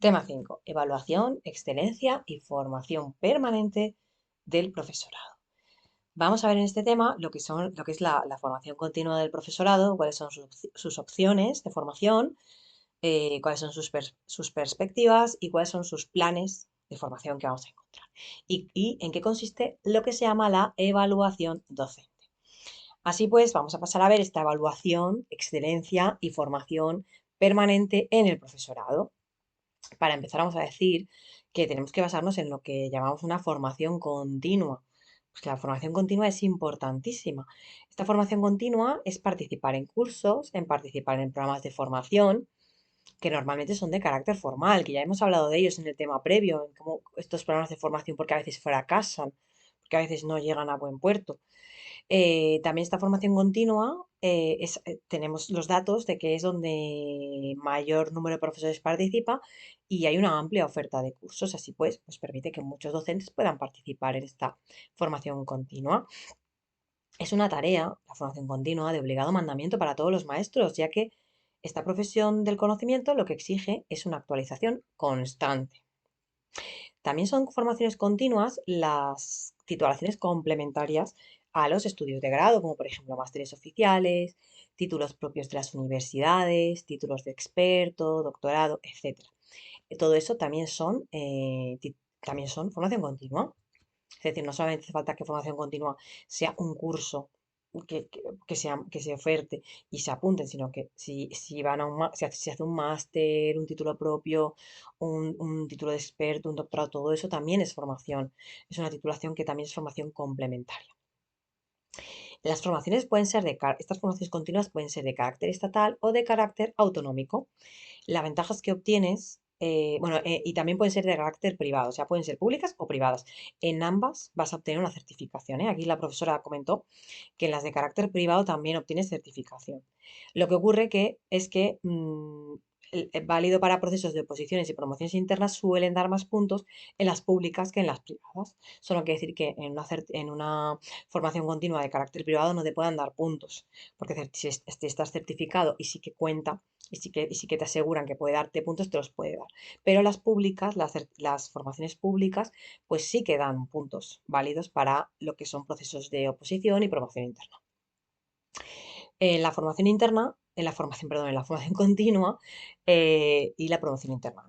Tema 5. Evaluación, excelencia y formación permanente del profesorado. Vamos a ver en este tema lo que es la formación continua del profesorado, cuáles son sus opciones de formación, cuáles son sus perspectivas y cuáles son sus planes de formación que vamos a encontrar. Y en qué consiste lo que se llama la evaluación docente. Así pues, vamos a pasar a ver esta evaluación, excelencia y formación permanente en el profesorado. Para empezar, vamos a decir que tenemos que basarnos en lo que llamamos una formación continua. Pues que la formación continua es importantísima. Esta formación continua es participar en cursos, en participar en programas de formación, que normalmente son de carácter formal, que ya hemos hablado de ellos en el tema previo, en cómo estos programas de formación, porque a veces fracasan, porque a veces no llegan a buen puerto. También esta formación continua, tenemos los datos de que es donde mayor número de profesores participa y hay una amplia oferta de cursos. Así pues permite que muchos docentes puedan participar en esta formación continua. Es una tarea, la formación continua, de obligado mandamiento para todos los maestros, ya que esta profesión del conocimiento lo que exige es una actualización constante. También son formaciones continuas las titulaciones complementarias a los estudios de grado, como por ejemplo másteres oficiales, títulos propios de las universidades, títulos de experto, doctorado, etc. Todo eso también son formación continua. Es decir, no solamente hace falta que formación continua sea un curso que se oferte y se apunten, sino que si van a si hace un máster, un título propio, un título de experto, un doctorado, todo eso también es formación. Es una titulación que también es formación complementaria. Estas formaciones continuas pueden ser de carácter estatal o de carácter autonómico. Las ventajas que obtienes, y también pueden ser de carácter privado, o sea, pueden ser públicas o privadas. En ambas vas a obtener una certificación, ¿eh? Aquí la profesora comentó que en las de carácter privado también obtienes certificación. Lo que ocurre es que válido para procesos de oposiciones y promociones internas suelen dar más puntos en las públicas que en las privadas. Eso no quiere decir que en una formación continua de carácter privado no te puedan dar puntos, porque si estás certificado y sí que cuenta y sí que te aseguran que puede darte puntos, te los puede dar. Pero las públicas, las formaciones públicas, pues sí que dan puntos válidos para lo que son procesos de oposición y promoción interna. En la formación continua y la promoción interna.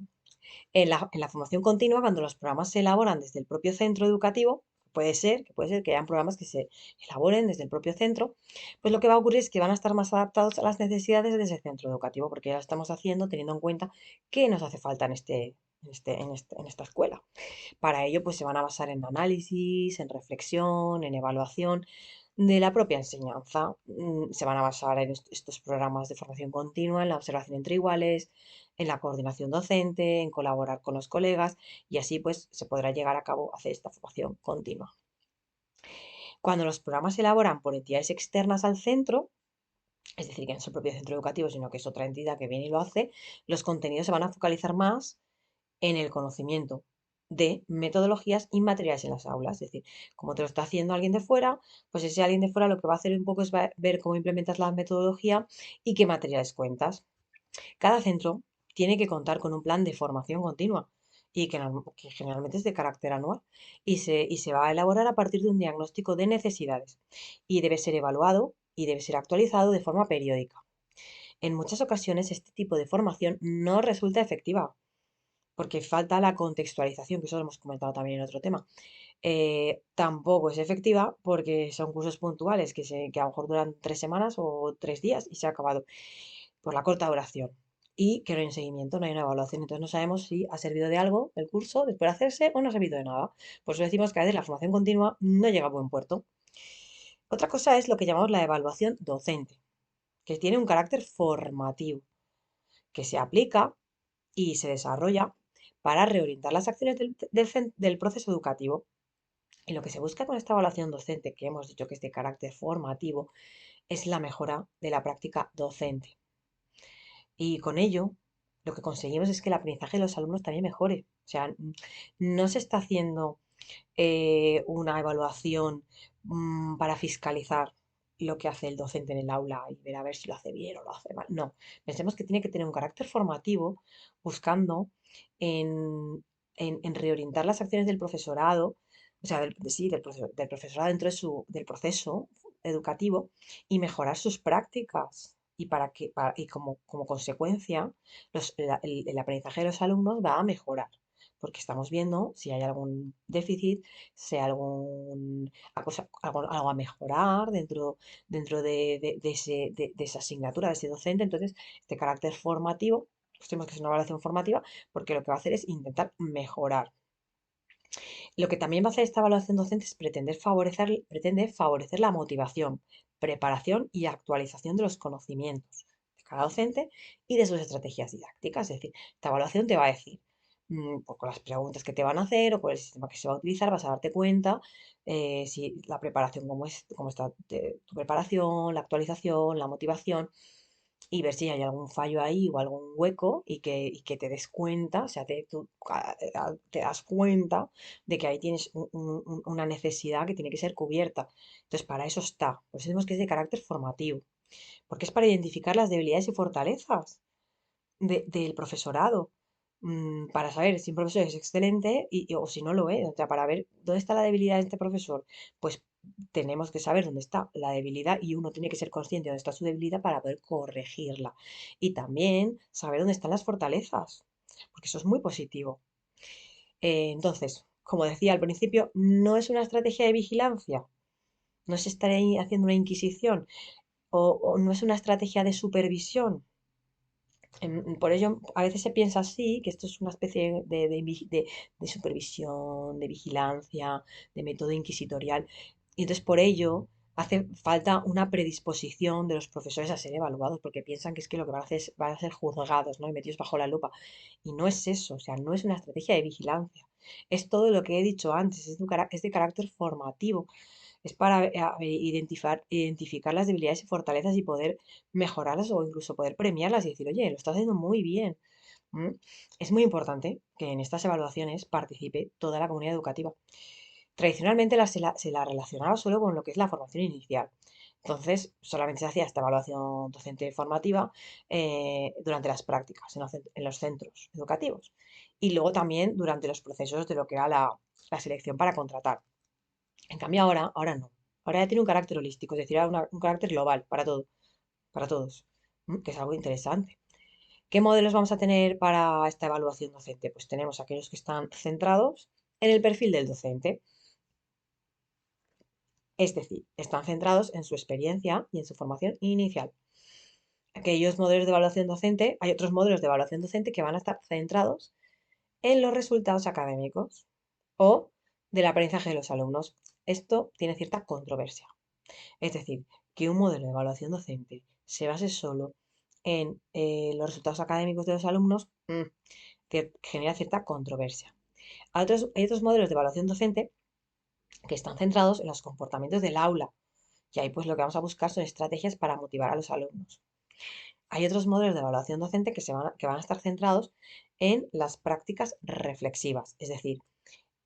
En la formación continua, cuando los programas se elaboran desde el propio centro educativo, puede ser que hayan programas que se elaboren desde el propio centro, pues lo que va a ocurrir es que van a estar más adaptados a las necesidades de ese centro educativo, porque ya lo estamos haciendo teniendo en cuenta qué nos hace falta en esta escuela. Para ello, pues se van a basar en análisis, en reflexión, en evaluación de la propia enseñanza. Se van a basar en estos programas de formación continua, en la observación entre iguales, en la coordinación docente, en colaborar con los colegas y así pues se podrá llegar a cabo hacer esta formación continua. Cuando los programas se elaboran por entidades externas al centro, es decir, que no es el propio centro educativo, sino que es otra entidad que viene y lo hace, los contenidos se van a focalizar más en el conocimiento de metodologías y materiales en las aulas. Es decir, como te lo está haciendo alguien de fuera, pues ese alguien de fuera lo que va a hacer un poco es ver cómo implementas la metodología y qué materiales cuentas. Cada centro tiene que contar con un plan de formación continua y que generalmente es de carácter anual y se va a elaborar a partir de un diagnóstico de necesidades y debe ser evaluado y debe ser actualizado de forma periódica. En muchas ocasiones este tipo de formación no resulta efectiva porque falta la contextualización, que eso lo hemos comentado también en otro tema. Tampoco es efectiva porque son cursos puntuales que a lo mejor duran 3 semanas o 3 días y se ha acabado por la corta duración. Y que no hay un seguimiento, no hay una evaluación, entonces no sabemos si ha servido de algo el curso después de hacerse o no ha servido de nada. Por eso decimos que a veces la formación continua no llega a buen puerto. Otra cosa es lo que llamamos la evaluación docente, que tiene un carácter formativo, que se aplica y se desarrolla para reorientar las acciones del proceso educativo. Y lo que se busca con esta evaluación docente, que hemos dicho que es de carácter formativo, es la mejora de la práctica docente. Y con ello, lo que conseguimos es que el aprendizaje de los alumnos también mejore. O sea, no se está haciendo una evaluación para fiscalizar lo que hace el docente en el aula y ver a ver si lo hace bien o lo hace mal. No, pensemos que tiene que tener un carácter formativo buscando en, en reorientar las acciones del profesorado, o sea, sí, del profesorado dentro del proceso educativo y mejorar sus prácticas. Y, y como consecuencia, el aprendizaje de los alumnos va a mejorar, porque estamos viendo si hay algún déficit, si hay algo a mejorar dentro de esa asignatura, de ese docente. Entonces, este carácter formativo, pues tenemos que hacer una evaluación formativa porque lo que va a hacer es intentar mejorar. Lo que también va a hacer esta evaluación docente es pretende favorecer la motivación, preparación y actualización de los conocimientos de cada docente y de sus estrategias didácticas. Es decir, esta evaluación te va a decir, pues con las preguntas que te van a hacer o con el sistema que se va a utilizar, vas a darte cuenta si la preparación, cómo está tu preparación, la actualización, la motivación y ver si hay algún fallo ahí o algún hueco y que te des cuenta, o sea, te das cuenta de que ahí tienes una necesidad que tiene que ser cubierta. Entonces, para eso está. Por eso decimos que es de carácter formativo, porque es para identificar las debilidades y fortalezas del profesorado, para saber si un profesor es excelente o si no lo es, o sea, para ver dónde está la debilidad de este profesor, pues tenemos que saber dónde está la debilidad y uno tiene que ser consciente de dónde está su debilidad para poder corregirla. Y también saber dónde están las fortalezas, porque eso es muy positivo. Entonces, como decía al principio, no es una estrategia de vigilancia, no es estar ahí haciendo una inquisición o no es una estrategia de supervisión. Por ello, a veces se piensa así, que esto es una especie de supervisión, de vigilancia, de método inquisitorial. Y entonces, por ello, hace falta una predisposición de los profesores a ser evaluados, porque piensan que es que lo que van a hacer es, van a ser juzgados, ¿no? Y metidos bajo la lupa. Y no es eso, o sea, no es una estrategia de vigilancia. Es todo lo que he dicho antes, es de carácter formativo, es para identificar las debilidades y fortalezas y poder mejorarlas o incluso poder premiarlas y decir, oye, lo estás haciendo muy bien. ¿Mm? Es muy importante que en estas evaluaciones participe toda la comunidad educativa. Tradicionalmente se la relacionaba solo con lo que es la formación inicial. Entonces, solamente se hacía esta evaluación docente formativa durante las prácticas en los centros educativos. Y luego también durante los procesos de lo que era la selección para contratar. En cambio ahora no. Ahora ya tiene un carácter holístico, es decir, ahora un carácter global para todo, para todos, que es algo interesante. ¿Qué modelos vamos a tener para esta evaluación docente? Pues tenemos aquellos que están centrados en el perfil del docente, es decir, están centrados en su experiencia y en su formación inicial. Aquellos modelos de evaluación docente, hay otros modelos de evaluación docente que van a estar centrados en los resultados académicos o del aprendizaje de los alumnos. Esto tiene cierta controversia. Es decir, que un modelo de evaluación docente se base solo en los resultados académicos de los alumnos, que genera cierta controversia. Hay otros modelos de evaluación docente que están centrados en los comportamientos del aula. Y ahí pues lo que vamos a buscar son estrategias para motivar a los alumnos. Hay otros modelos de evaluación docente que van a estar centrados en las prácticas reflexivas, es decir,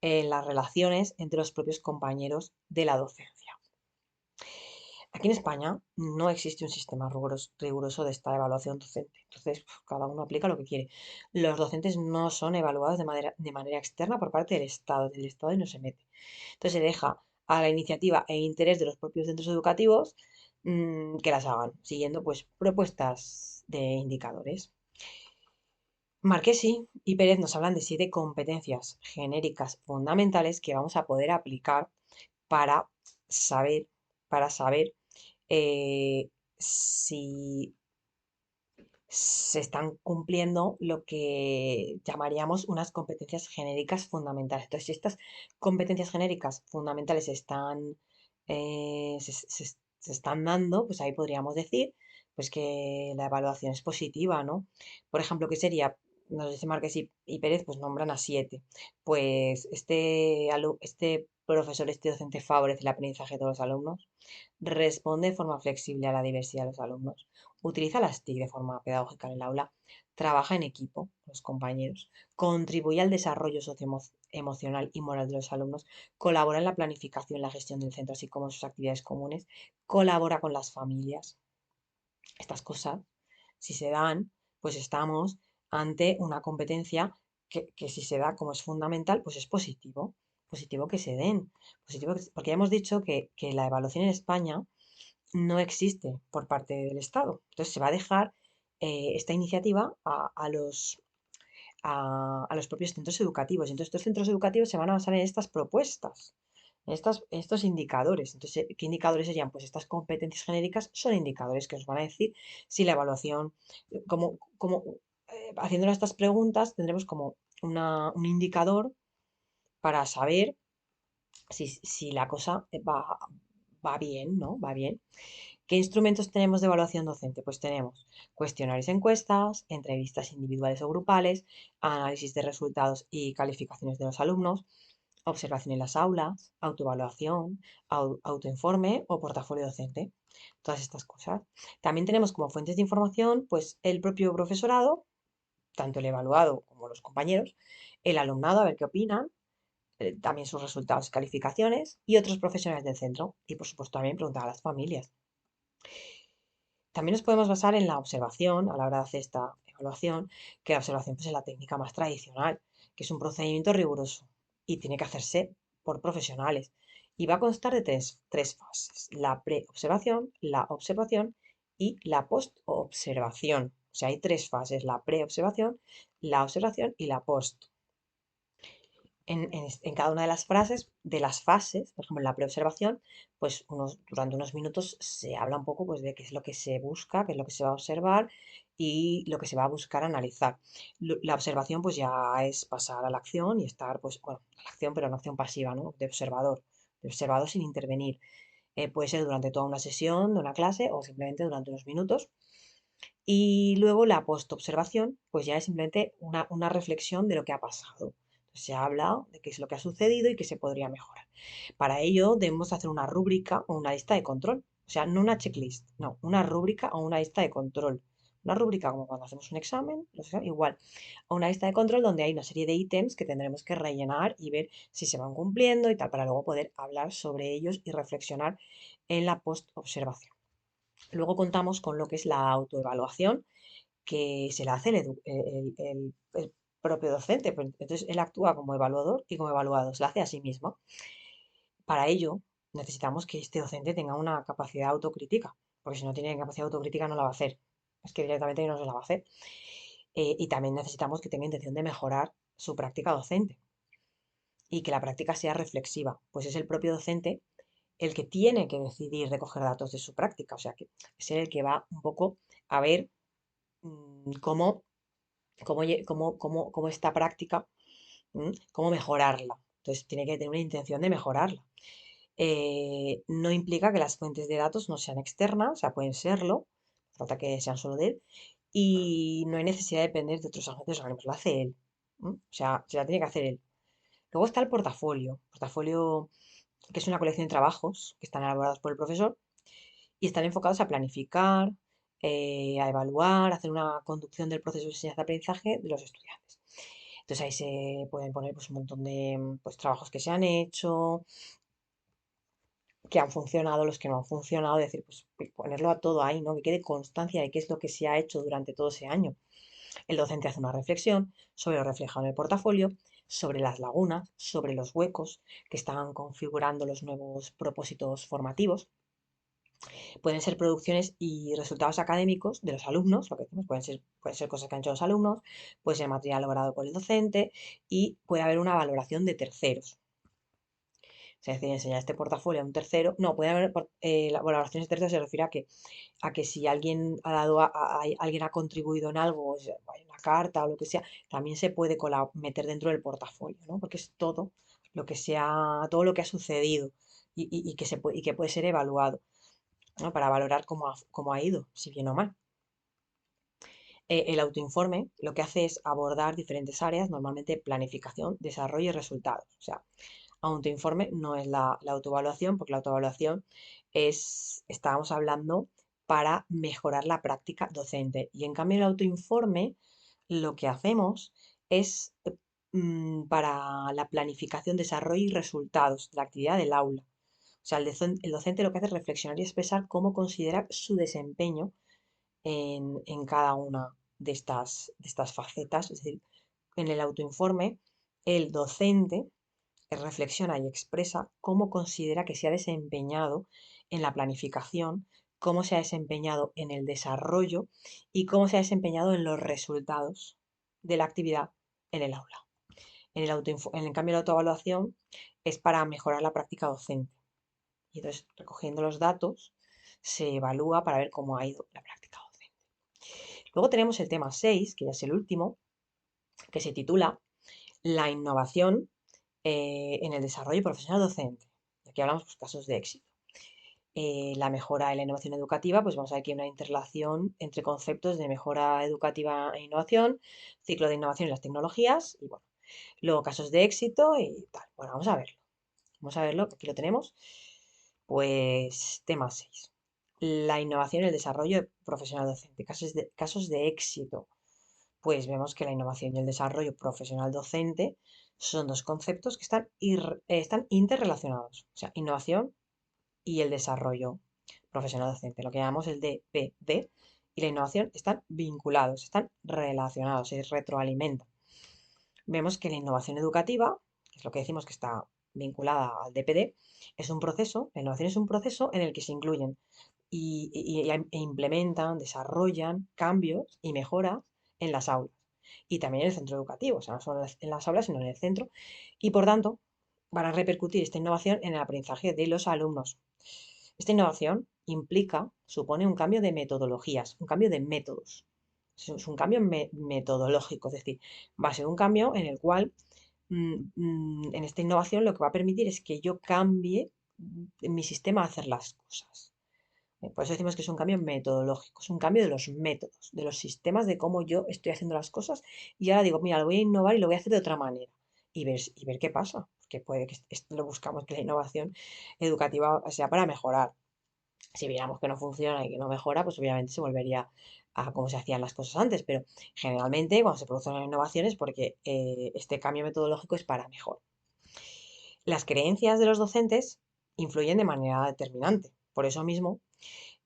en las relaciones entre los propios compañeros de la docencia. Aquí en España no existe un sistema riguroso de esta evaluación docente. Entonces, cada uno aplica lo que quiere. Los docentes no son evaluados de manera externa por parte del Estado. El Estado no se mete. Entonces, se deja a la iniciativa e interés de los propios centros educativos que las hagan, siguiendo pues propuestas de indicadores. Marquesi y Pérez nos hablan de 7 competencias genéricas fundamentales que vamos a poder aplicar para saber, para saber si se están cumpliendo lo que llamaríamos unas competencias genéricas fundamentales. Entonces, si estas competencias genéricas fundamentales se están dando, pues ahí podríamos decir pues que la evaluación es positiva, ¿no? Por ejemplo, ¿qué sería? Nos dice Márquez y Pérez, pues nombran a 7. Pues este profesor, este docente favorece el aprendizaje de todos los alumnos, responde de forma flexible a la diversidad de los alumnos, utiliza las TIC de forma pedagógica en el aula, trabaja en equipo, los compañeros, contribuye al desarrollo socioemocional y moral de los alumnos, colabora en la planificación y la gestión del centro, así como en sus actividades comunes, colabora con las familias. Estas cosas, si se dan, pues estamos ante una competencia que si se da como es fundamental, pues es positivo. Positivo que se den. Porque ya hemos dicho que la evaluación en España no existe por parte del Estado. Entonces se va a dejar esta iniciativa a los propios centros educativos. Entonces estos centros educativos se van a basar en estas propuestas, en estos indicadores. Entonces, ¿qué indicadores serían? Pues estas competencias genéricas son indicadores que nos van a decir si la evaluación, haciéndonos estas preguntas, tendremos como un indicador para saber si la cosa va bien, ¿no? Va bien. ¿Qué instrumentos tenemos de evaluación docente? Pues tenemos cuestionarios, encuestas, entrevistas individuales o grupales, análisis de resultados y calificaciones de los alumnos, observación en las aulas, autoevaluación, autoinforme o portafolio docente. Todas estas cosas. También tenemos como fuentes de información, pues el propio profesorado, tanto el evaluado como los compañeros, el alumnado, a ver qué opinan, también sus resultados y calificaciones, y otros profesionales del centro. Y por supuesto también preguntar a las familias. También nos podemos basar en la observación a la hora de hacer esta evaluación, que la observación pues, es la técnica más tradicional, que es un procedimiento riguroso y tiene que hacerse por profesionales. Y va a constar de tres fases: la preobservación, la observación y la postobservación. O sea, hay tres fases: la preobservación, la observación y la post. En cada una de las fases, por ejemplo, en la preobservación, pues durante unos minutos se habla un poco pues, de qué es lo que se busca, qué es lo que se va a observar y lo que se va a buscar analizar. La observación pues ya es pasar a la acción y estar, pues, bueno, a la acción, pero no acción pasiva, ¿no? De observador sin intervenir. Puede ser durante toda una sesión de una clase o simplemente durante unos minutos. Y luego la postobservación, pues ya es simplemente una reflexión de lo que ha pasado. Se habla de qué es lo que ha sucedido y qué se podría mejorar. Para ello debemos hacer una rúbrica o una lista de control. O sea, no una checklist, no, una rúbrica o una lista de control. Una rúbrica como cuando hacemos un examen, igual, o una lista de control donde hay una serie de ítems que tendremos que rellenar y ver si se van cumpliendo y tal, para luego poder hablar sobre ellos y reflexionar en la post-observación. Luego contamos con lo que es la autoevaluación, que se la hace el propio docente. Pues entonces él actúa como evaluador y como evaluado, se la hace a sí mismo. Para ello necesitamos que este docente tenga una capacidad autocrítica, porque si no tiene capacidad autocrítica no la va a hacer. Es que directamente no se la va a hacer. Y también necesitamos que tenga intención de mejorar su práctica docente y que la práctica sea reflexiva, pues es el propio docente el que tiene que decidir recoger datos de su práctica, o sea, que es el que va un poco a ver cómo cómo esta práctica, cómo mejorarla. Entonces, tiene que tener una intención de mejorarla. No implica que las fuentes de datos no sean externas, o sea, pueden serlo, no falta que sean solo de él, y no hay necesidad de depender de otros agentes o organismos, lo hace él. O sea, se la tiene que hacer él. Luego está el portafolio que es una colección de trabajos que están elaborados por el profesor y están enfocados a planificar, a evaluar, a hacer una conducción del proceso de enseñanza-aprendizaje de los estudiantes. Entonces ahí se pueden poner pues, un montón de pues, trabajos que se han hecho, que han funcionado, los que no han funcionado, es decir, pues ponerlo a todo ahí, ¿no? Que quede constancia de qué es lo que se ha hecho durante todo ese año. El docente hace una reflexión sobre lo reflejado en el portafolio, sobre las lagunas, sobre los huecos que están configurando los nuevos propósitos formativos. Pueden ser producciones y resultados académicos de los alumnos, lo que decimos, pueden ser cosas que han hecho los alumnos, puede ser material logrado por el docente y puede haber una valoración de terceros. Es decir, enseñar este portafolio a un tercero. No, puede haber la valoraciones de terceros, se refiere a que si alguien ha dado alguien ha contribuido en algo, o sea, hay una carta o lo que sea, también se puede meter dentro del portafolio, ¿no? Porque es todo lo que ha sucedido y que y que puede ser evaluado, ¿no? Para valorar cómo ha ido, si bien o mal. El autoinforme lo que hace es abordar diferentes áreas, normalmente planificación, desarrollo y resultados. O sea, autoinforme no es la autoevaluación, porque la autoevaluación estábamos hablando para mejorar la práctica docente. Y en cambio el autoinforme lo que hacemos es para la planificación, desarrollo y resultados de la actividad del aula. O sea, el docente lo que hace es reflexionar y expresar cómo considera su desempeño en cada una de estas facetas, es decir, en el autoinforme, el docente reflexiona y expresa cómo considera que se ha desempeñado en la planificación, cómo se ha desempeñado en el desarrollo y cómo se ha desempeñado en los resultados de la actividad en el aula. En el cambio, la autoevaluación es para mejorar la práctica docente. Y entonces, recogiendo los datos, se evalúa para ver cómo ha ido la práctica docente. Luego tenemos el tema 6, que ya es el último, que se titula La innovación en el desarrollo profesional docente. Aquí hablamos de casos de éxito. La mejora en la innovación educativa, pues vamos a ver aquí una interrelación entre conceptos de mejora educativa e innovación, ciclo de innovación y las tecnologías, y bueno, luego casos de éxito y tal. Bueno, vamos a verlo. Vamos a verlo, aquí lo tenemos. Pues tema 6. La innovación y el desarrollo profesional docente. Casos de éxito. Pues vemos que la innovación y el desarrollo profesional docente son dos conceptos que están interrelacionados. O sea, innovación y el desarrollo profesional docente. Lo que llamamos el DPD y la innovación están vinculados, están relacionados, se retroalimentan. Vemos que la innovación educativa, que es lo que decimos que está vinculada al DPD, es un proceso, la innovación es un proceso en el que se incluyen e implementan, desarrollan cambios y mejoras en las aulas y también en el centro educativo, o sea, no solo en las aulas, sino en el centro, y por tanto van a repercutir esta innovación en el aprendizaje de los alumnos. Esta innovación supone un cambio de metodologías, un cambio de métodos. Es un cambio metodológico, es decir, va a ser un cambio en el cual en esta innovación lo que va a permitir es que yo cambie mi sistema de hacer las cosas. Por eso decimos que es un cambio metodológico, es un cambio de los métodos, de los sistemas de cómo yo estoy haciendo las cosas y ahora digo, mira, lo voy a innovar y lo voy a hacer de otra manera y ver qué pasa, porque puede que esto lo buscamos, que la innovación educativa sea para mejorar. Si viéramos que no funciona y que no mejora, pues obviamente se volvería a cómo se hacían las cosas antes, pero generalmente cuando se producen innovaciones porque este cambio metodológico es para mejor. Las creencias de los docentes influyen de manera determinante. Por eso mismo,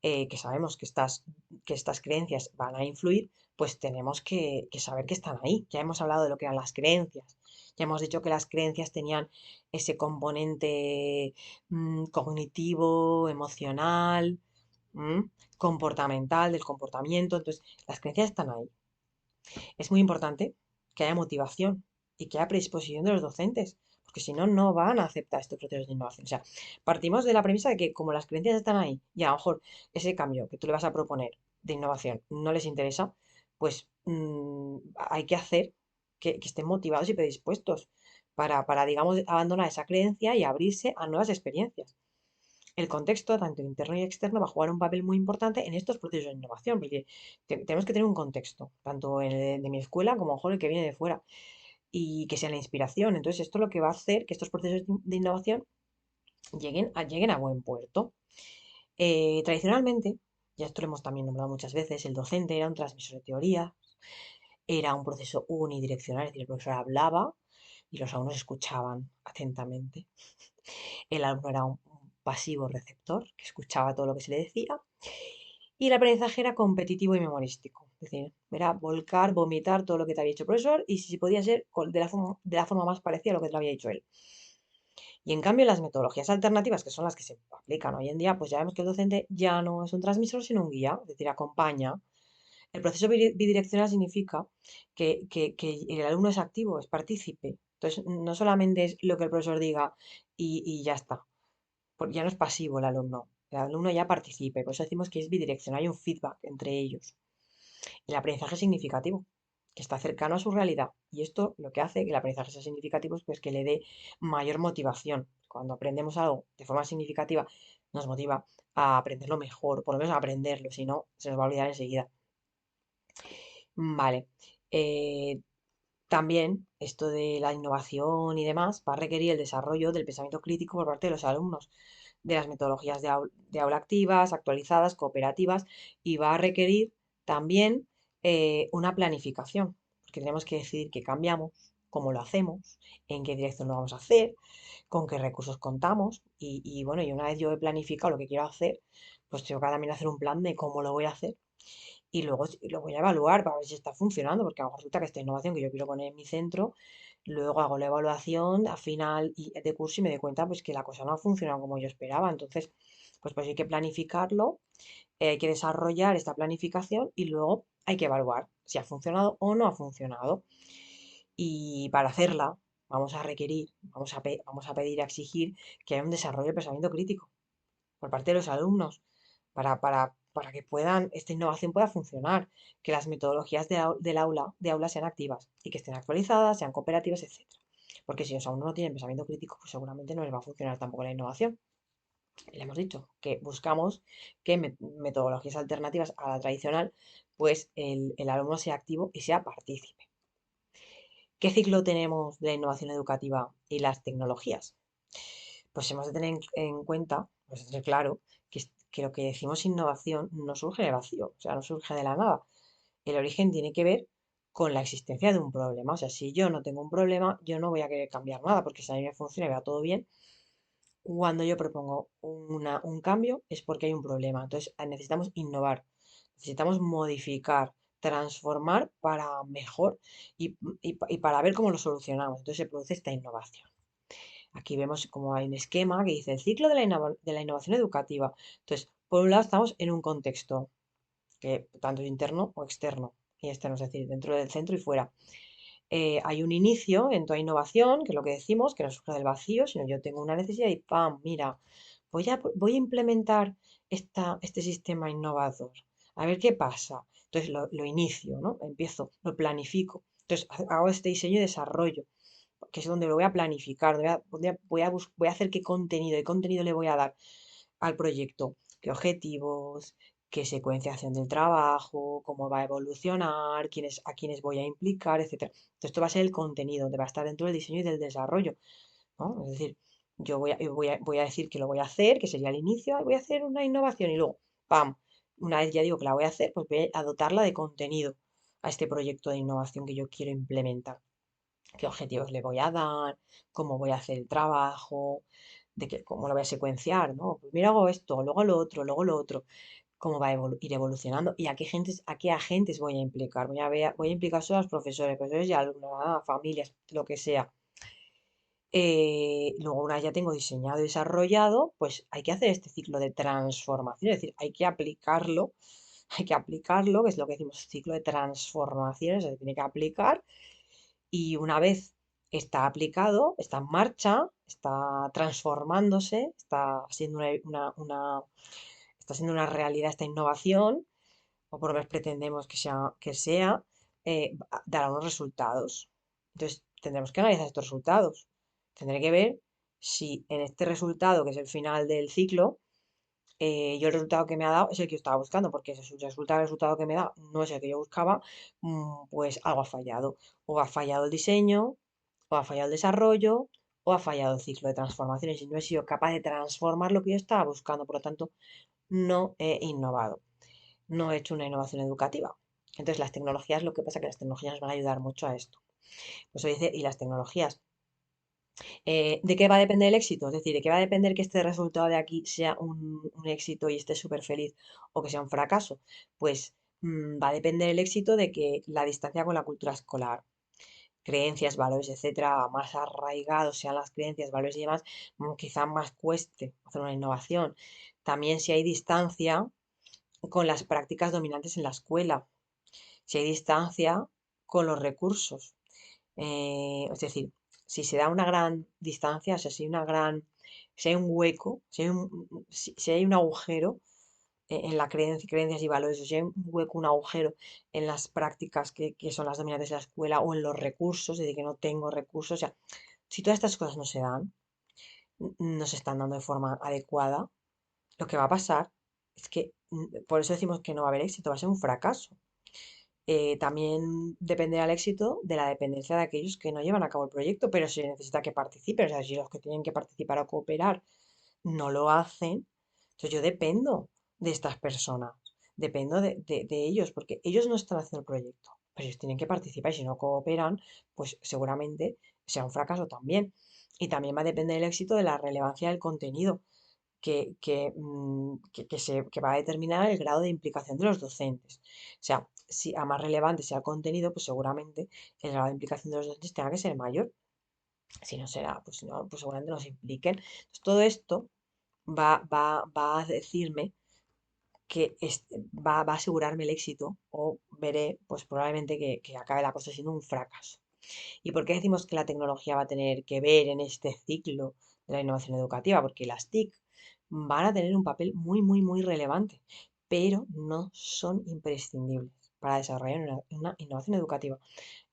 que sabemos que estas creencias van a influir, pues tenemos que saber que están ahí. Ya hemos hablado de lo que eran las creencias. Ya hemos dicho que las creencias tenían ese componente cognitivo, emocional, mm, comportamental, del comportamiento. Entonces, las creencias están ahí. Es muy importante que haya motivación y que haya predisposición de los docentes, porque si no, no van a aceptar estos procesos de innovación. O sea, partimos de la premisa de que como las creencias están ahí y a lo mejor ese cambio que tú le vas a proponer de innovación no les interesa, pues hay que hacer que estén motivados y predispuestos digamos, abandonar esa creencia y abrirse a nuevas experiencias. El contexto, tanto interno y externo, va a jugar un papel muy importante en estos procesos de innovación, porque tenemos que tener un contexto, tanto el de mi escuela como a lo mejor el que viene de fuera, y que sea la inspiración. Entonces, esto es lo que va a hacer que estos procesos de innovación lleguen a buen puerto. Tradicionalmente, ya esto lo hemos también nombrado muchas veces, el docente era un transmisor de teoría, era un proceso unidireccional, es decir, el profesor hablaba y los alumnos escuchaban atentamente. El alumno era un pasivo receptor que escuchaba todo lo que se le decía. Y el aprendizaje era competitivo y memorístico. Es decir, era volcar, vomitar todo lo que te había dicho el profesor y si podía ser de la forma más parecida a lo que te lo había dicho él. Y en cambio, las metodologías alternativas, que son las que se aplican hoy en día, pues ya vemos que el docente ya no es un transmisor, sino un guía, es decir, acompaña. El proceso bidireccional significa que el alumno es activo, es partícipe. Entonces, no solamente es lo que el profesor diga y ya está, porque ya no es pasivo el alumno ya participa, y por eso decimos que es bidireccional, hay un feedback entre ellos. El aprendizaje significativo, que está cercano a su realidad, y esto lo que hace que el aprendizaje sea significativo es pues, que le dé mayor motivación. Cuando aprendemos algo de forma significativa, nos motiva a aprenderlo mejor, por lo menos a aprenderlo, si no, se nos va a olvidar enseguida. Vale. Eh, También esto de la innovación y demás va a requerir el desarrollo del pensamiento crítico por parte de los alumnos, de las metodologías de aula activas, actualizadas, cooperativas, y va a requerir también una planificación, porque tenemos que decidir qué cambiamos, cómo lo hacemos, en qué dirección lo vamos a hacer, con qué recursos contamos, y bueno, y una vez yo he planificado lo que quiero hacer, pues tengo que también hacer un plan de cómo lo voy a hacer y luego lo voy a evaluar para ver si está funcionando, porque a lo mejor resulta que esta innovación que yo quiero poner en mi centro, luego hago la evaluación a final de curso y me doy cuenta pues que la cosa no ha funcionado como yo esperaba. Entonces, pues hay que planificarlo, hay que desarrollar esta planificación y luego hay que evaluar si ha funcionado o no ha funcionado. Y para hacerla vamos a requerir, vamos a pedir, a exigir que haya un desarrollo de pensamiento crítico por parte de los alumnos para que esta innovación pueda funcionar, que las metodologías del aula sean activas y que estén actualizadas, sean cooperativas, etcétera. Porque si los alumnos no tienen pensamiento crítico, pues seguramente no les va a funcionar tampoco la innovación. Le hemos dicho que buscamos que metodologías alternativas a la tradicional, pues el alumno sea activo y sea partícipe. ¿Qué ciclo tenemos de la innovación educativa y las tecnologías? Pues hemos de tener en cuenta, pues es claro, que lo que decimos innovación no surge del vacío, o sea, no surge de la nada. El origen tiene que ver con la existencia de un problema. O sea, si yo no tengo un problema, yo no voy a querer cambiar nada, porque si a mí me funciona y va todo bien, cuando yo propongo un cambio es porque hay un problema. Entonces, necesitamos innovar, necesitamos modificar, transformar para mejor y para ver cómo lo solucionamos. Entonces, se produce esta innovación. Aquí vemos como hay un esquema que dice el ciclo de la innovación educativa. Entonces, por un lado estamos en un contexto que tanto es interno o externo, y externo, es decir, dentro del centro y fuera. Hay un inicio en toda innovación, que es lo que decimos, que no surge del vacío, sino yo tengo una necesidad y ¡pam! Mira, voy a implementar este sistema innovador. A ver qué pasa. Entonces lo inicio, ¿no? Empiezo, lo planifico. Entonces hago este diseño y desarrollo, que es donde lo voy a planificar, voy a hacer qué contenido le voy a dar al proyecto, qué objetivos, qué secuenciación del trabajo, cómo va a evolucionar, a quiénes voy a implicar, etcétera. Entonces, esto va a ser el contenido, va a estar dentro del diseño y del desarrollo, ¿no? Es decir, yo voy a decir que lo voy a hacer, que sería el inicio, y voy a hacer una innovación y luego, ¡pam! Una vez ya digo que la voy a hacer, pues voy a dotarla de contenido a este proyecto de innovación que yo quiero implementar. ¿Qué objetivos le voy a dar? ¿Cómo voy a hacer el trabajo? ¿Cómo lo voy a secuenciar? ¿No? Pues mira, hago esto, luego lo otro. ¿Cómo va a ir evolucionando? ¿Y a qué agentes voy a implicar? Voy a implicar solo a los profesores y alumnos, a familias, lo que sea. Luego, una vez ya tengo diseñado y desarrollado, pues hay que hacer este ciclo de transformación, es decir, hay que aplicarlo, que es lo que decimos, ciclo de transformación, se tiene que aplicar y una vez está aplicado, está en marcha, está transformándose, está siendo una realidad esta innovación, o por lo menos pretendemos que sea, dará unos resultados. Entonces, tendremos que analizar estos resultados. Tendré que ver si en este resultado, que es el final del ciclo, yo el resultado que me ha dado es el que yo estaba buscando, porque si el resultado que me da no es el que yo buscaba, pues algo ha fallado. O ha fallado el diseño, o ha fallado el desarrollo, o ha fallado el ciclo de transformaciones y no he sido capaz de transformar lo que yo estaba buscando. Por lo tanto, no he innovado, no he hecho una innovación educativa. Entonces, las tecnologías, lo que pasa es que las tecnologías nos van a ayudar mucho a esto. Pues dice, y las tecnologías, ¿de qué va a depender el éxito? Es decir, ¿de qué va a depender que este resultado de aquí sea un éxito y esté súper feliz o que sea un fracaso? Pues va a depender el éxito de que la distancia con la cultura escolar, creencias, valores, etcétera, más arraigados sean las creencias, valores y demás, quizá más cueste hacer una innovación. También si hay distancia con las prácticas dominantes en la escuela, si hay distancia con los recursos. Es decir, si se da una gran distancia, o sea, si hay un hueco, si hay un agujero en la creencias y valores, o si hay un hueco, un agujero en las prácticas que son las dominantes de la escuela o en los recursos, es decir, que no tengo recursos, o sea, si todas estas cosas no se dan, no se están dando de forma adecuada, lo que va a pasar es que, por eso decimos que no va a haber éxito, va a ser un fracaso. También dependerá el éxito de la dependencia de aquellos que no llevan a cabo el proyecto, pero se necesita que participen. O sea, si los que tienen que participar o cooperar no lo hacen, entonces yo dependo de estas personas, dependo de ellos, porque ellos no están haciendo el proyecto, pero ellos tienen que participar y si no cooperan, pues seguramente sea un fracaso también. Y también va a depender el éxito de la relevancia del contenido que va a determinar el grado de implicación de los docentes. O sea, si a más relevante sea el contenido, pues seguramente el grado de implicación de los docentes tenga que ser mayor. Si no será, pues no, pues seguramente no se impliquen. Entonces, todo esto va a decirme que va a asegurarme el éxito o veré, pues probablemente que acabe la cosa siendo un fracaso. ¿Y por qué decimos que la tecnología va a tener que ver en este ciclo de la innovación educativa? Porque las TIC van a tener un papel muy, muy, muy relevante, pero no son imprescindibles para desarrollar una innovación educativa.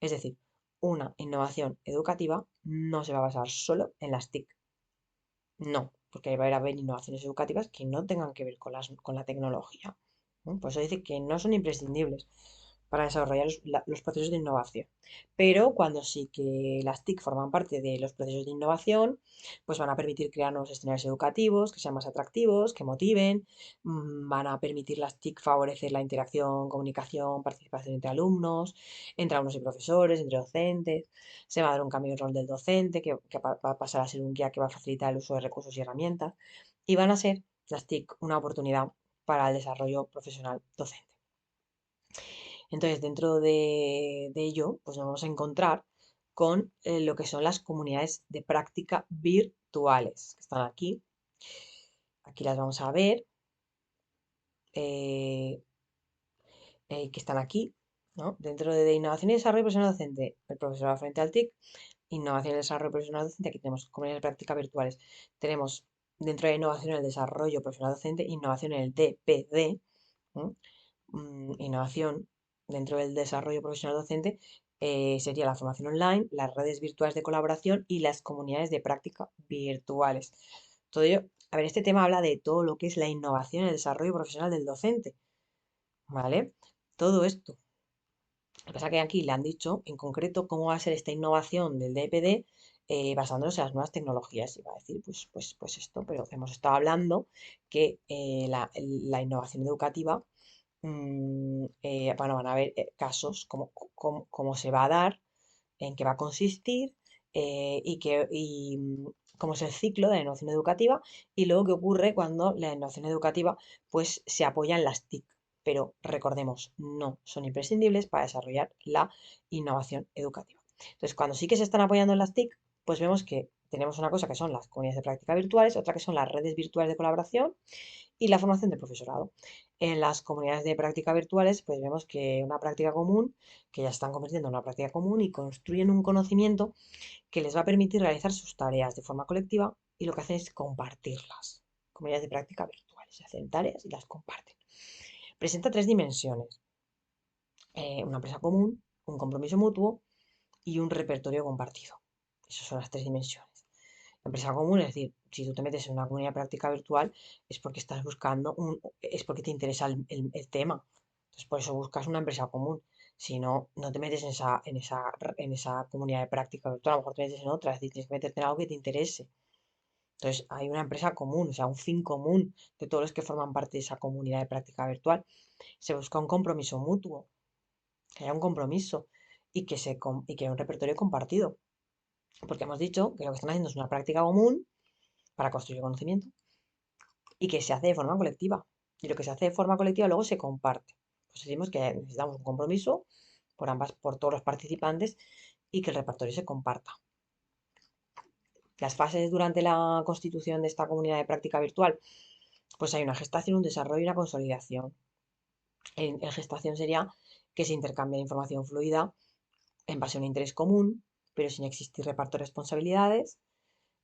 Es decir, una innovación educativa no se va a basar solo en las TIC. No, porque va a haber innovaciones educativas que no tengan que ver con la tecnología. ¿No? Por eso dice que no son imprescindibles para desarrollar los procesos de innovación. Pero cuando sí que las TIC forman parte de los procesos de innovación, pues van a permitir crear nuevos escenarios educativos que sean más atractivos, que motiven, van a permitir las TIC favorecer la interacción, comunicación, participación entre alumnos, entre alumnos y profesores, entre docentes. Se va a dar un cambio de rol del docente, que va a pasar a ser un guía que va a facilitar el uso de recursos y herramientas. Y van a ser las TIC una oportunidad para el desarrollo profesional docente. Entonces, dentro de ello, pues nos vamos a encontrar con lo que son las comunidades de práctica virtuales, que están aquí. Aquí las vamos a ver, eh, que están aquí, ¿no? Dentro de innovación y desarrollo profesional docente, el profesorado frente al TIC. Innovación y desarrollo profesional docente, aquí tenemos comunidades de práctica virtuales. Tenemos dentro de innovación en el desarrollo profesional docente, innovación en el DPD, ¿no? Innovación dentro del desarrollo profesional docente sería la formación online, las redes virtuales de colaboración y las comunidades de práctica virtuales. Todo ello, a ver, este tema habla de todo lo que es la innovación en el desarrollo profesional del docente, ¿vale? Todo esto. Lo que pasa es que aquí le han dicho en concreto cómo va a ser esta innovación del DPD basándose en las nuevas tecnologías. Y va a decir, pues esto, pero hemos estado hablando que la innovación educativa, bueno, van a haber casos, cómo se va a dar, en qué va a consistir cómo es el ciclo de la innovación educativa y luego qué ocurre cuando la innovación educativa pues se apoya en las TIC. Pero recordemos, no son imprescindibles para desarrollar la innovación educativa. Entonces, cuando sí que se están apoyando en las TIC, pues vemos que tenemos una cosa que son las comunidades de práctica virtuales, otra que son las redes virtuales de colaboración y la formación del profesorado. En las comunidades de práctica virtuales, pues vemos que una práctica común, que ya están convirtiendo en una práctica común y construyen un conocimiento que les va a permitir realizar sus tareas de forma colectiva y lo que hacen es compartirlas. Comunidades de práctica virtuales, se hacen tareas y las comparten. Presenta tres dimensiones, una empresa común, un compromiso mutuo y un repertorio compartido. Esas son las tres dimensiones. Empresa común, es decir, si tú te metes en una comunidad de práctica virtual es porque estás buscando es porque te interesa el tema. Entonces, por eso buscas una empresa común. Si no, no te metes en esa comunidad de práctica virtual, a lo mejor te metes en otra, es decir, tienes que meterte en algo que te interese. Entonces, hay una empresa común, o sea, un fin común de todos los que forman parte de esa comunidad de práctica virtual. Se busca un compromiso mutuo, que haya un compromiso y que haya un repertorio compartido. Porque hemos dicho que lo que están haciendo es una práctica común para construir conocimiento y que se hace de forma colectiva. Y lo que se hace de forma colectiva luego se comparte. Pues decimos que necesitamos un compromiso por todos los participantes y que el repertorio se comparta. Las fases durante la constitución de esta comunidad de práctica virtual, pues hay una gestación, un desarrollo y una consolidación. En gestación sería que se intercambia información fluida en base a un interés común, pero sin existir reparto de responsabilidades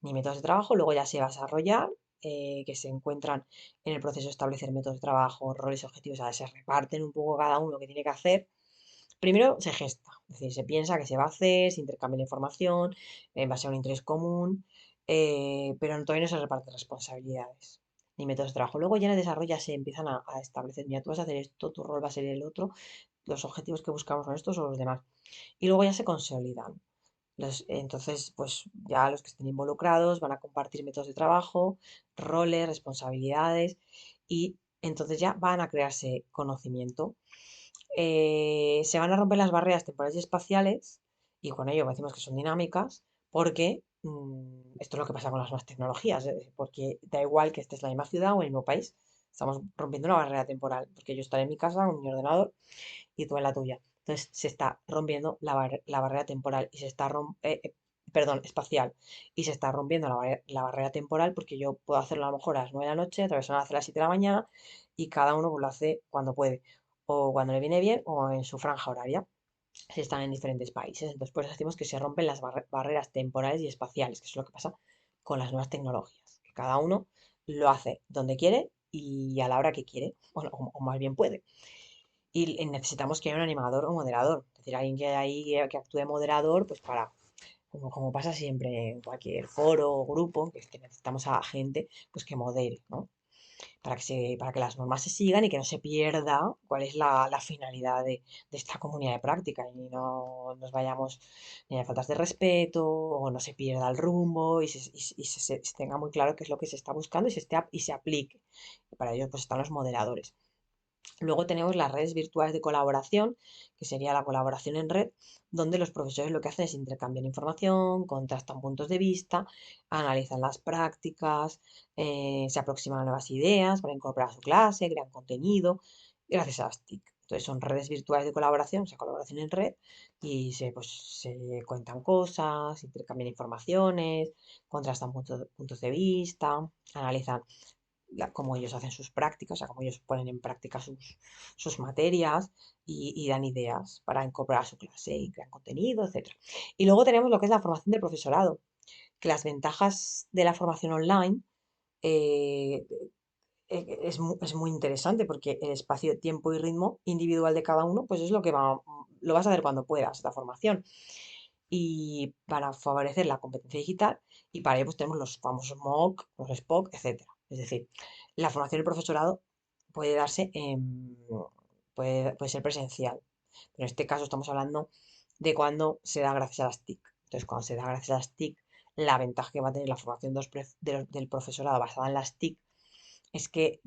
ni métodos de trabajo. Luego ya se va a desarrollar, que se encuentran en el proceso de establecer métodos de trabajo, roles, objetivos, o sea, se reparten un poco cada uno lo que tiene que hacer. Primero se gesta, es decir, se piensa que se va a hacer, se intercambia la información en base a un interés común, pero todavía no se reparten responsabilidades ni métodos de trabajo. Luego ya en el desarrollo ya se empiezan a establecer, mira, tú vas a hacer esto, tu rol va a ser el otro, los objetivos que buscamos son estos o los demás. Y luego ya se consolidan. Entonces, pues ya los que estén involucrados van a compartir métodos de trabajo, roles, responsabilidades y entonces ya van a crearse conocimiento. Se van a romper las barreras temporales y espaciales y con ello decimos que son dinámicas porque esto es lo que pasa con las nuevas tecnologías, porque da igual que estés en la misma ciudad o en el mismo país, estamos rompiendo una barrera temporal, porque yo estaré en mi casa con mi ordenador y tú en la tuya. Entonces se está rompiendo la barrera temporal y se está perdón, espacial, y se está rompiendo la barrera temporal porque yo puedo hacerlo a lo mejor a las 9 de la noche, otra persona lo hace a las 7 de la mañana y cada uno pues, lo hace cuando puede, o cuando le viene bien o en su franja horaria si están en diferentes países. Entonces, por eso decimos que se rompen las barreras temporales y espaciales, que es lo que pasa con las nuevas tecnologías, que cada uno lo hace donde quiere y a la hora que quiere, o más bien puede. Y necesitamos que haya un animador o moderador, es decir, alguien que ahí que actúe de moderador, pues para, como pasa siempre en cualquier foro o grupo, que es que necesitamos a gente pues que modere, ¿no? Para que las normas se sigan y que no se pierda cuál es la finalidad de esta comunidad de práctica y no nos vayamos ni a faltas de respeto o no se pierda el rumbo y se tenga muy claro qué es lo que se está buscando y se aplique. Y para ello pues están los moderadores. Luego tenemos las redes virtuales de colaboración, que sería la colaboración en red, donde los profesores lo que hacen es intercambiar información, contrastan puntos de vista, analizan las prácticas, se aproximan a nuevas ideas para incorporar a su clase, crean contenido, gracias a las TIC. Entonces son redes virtuales de colaboración, o sea, colaboración en red, y se cuentan cosas, intercambian informaciones, contrastan puntos de vista, analizan cómo ellos hacen sus prácticas, o sea, cómo ellos ponen en práctica sus materias y dan ideas para incorporar a su clase y crean contenido, etcétera. Y luego tenemos lo que es la formación del profesorado, que las ventajas de la formación online eh, es muy interesante porque el espacio, tiempo y ritmo individual de cada uno, pues es lo que lo vas a hacer cuando puedas, esta formación. Y para favorecer la competencia digital, y para ello pues tenemos los famosos MOOC, los SPOC, etcétera. Es decir, la formación del profesorado puede darse puede ser presencial, pero en este caso estamos hablando de cuando se da gracias a las TIC. Entonces, cuando se da gracias a las TIC, la ventaja que va a tener la formación del profesorado basada en las TIC es que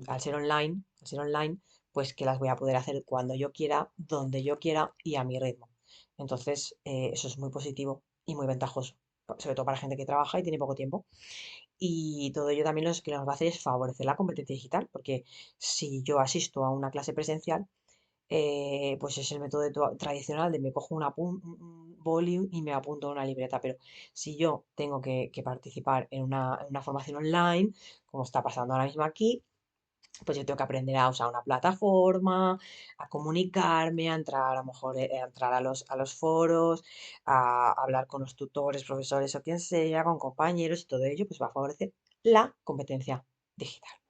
al ser online, pues que las voy a poder hacer cuando yo quiera, donde yo quiera y a mi ritmo. Entonces, eso es muy positivo y muy ventajoso, sobre todo para gente que trabaja y tiene poco tiempo. Y todo ello también lo que nos va a hacer es favorecer la competencia digital, porque si yo asisto a una clase presencial, pues es el método tradicional de me cojo un boli y me apunto a una libreta. Pero si yo tengo que participar en una formación online, como está pasando ahora mismo aquí, pues yo tengo que aprender a usar una plataforma, a comunicarme, a entrar a lo mejor a entrar a los foros, a hablar con los tutores, profesores o quien sea, con compañeros y todo ello, pues va a favorecer la competencia digital.